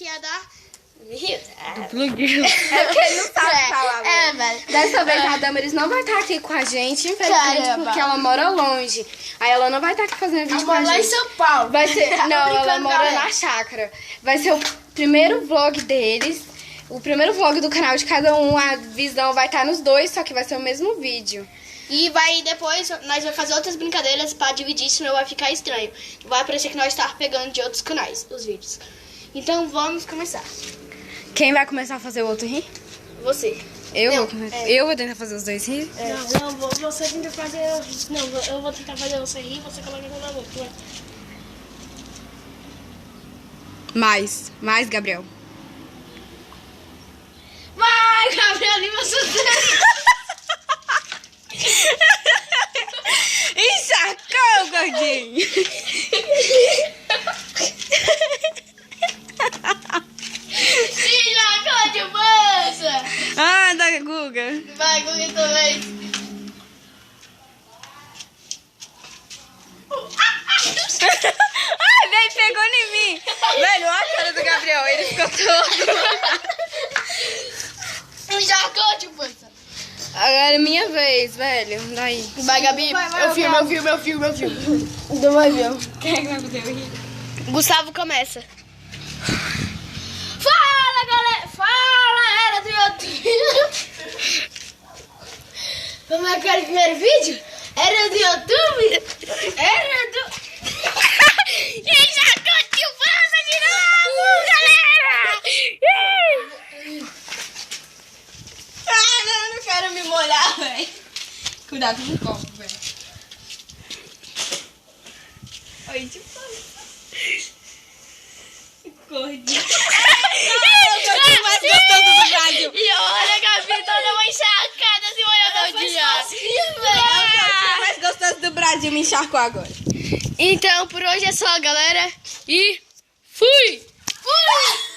ia dar... Rio. Plug. É porque ele não sabe falar. velho. Dessa vez a Damaris não vai estar aqui com a gente, infelizmente, Caramba. porque ela mora longe. Aí ela não vai estar aqui fazendo vídeo com a Mora lá em gente. São Paulo. Vai ser... Não, ela brincando, mora galera. na chácara. Vai ser o primeiro vlog deles. O primeiro vlog do canal de cada um. A visão vai estar nos dois, só que vai ser o mesmo vídeo. E vai depois, nós vamos fazer outras brincadeiras pra dividir, senão vai ficar estranho. Vai parecer que nós estamos pegando de outros canais, os vídeos. Então vamos começar. Quem vai começar a fazer o outro rir? Você. Eu Não, vou começar. Eu vou tentar fazer os dois rir? Não, você tenta fazer. Não, eu vou tentar fazer você rir e você coloca na boca. Mais, Gabriel. Vai, Gabriel Lima Suzana. Encharcou, gordinho. Se jogou de bolsa. Ah, da Guga. Vai, Guga também. Ai, velho, pegou em mim. Velho, olha a cara do Gabriel, ele ficou todo. Se jogou de bolsa. Agora é minha vez, velho. Daí. Vai, Gabi. Eu filmo. Não vai ver. Quem é que vai fazer o rir? Gustavo começa. Fala, galera. Fala, era do YouTube. Como é que era o primeiro vídeo? Era do YouTube. Era do... E já curtiu bolsa de novo, galera. Ah, não, eu não quero me molhar, velho. Cuidado com o copo, velho. Oi, tipo... Gordinho. O mais gostoso do Brasil. E olha, Gabi, toda uma encharcada se molhando o dia. O mais gostoso do Brasil me encharcou agora. Então, por hoje é só, galera. E fui! Fui!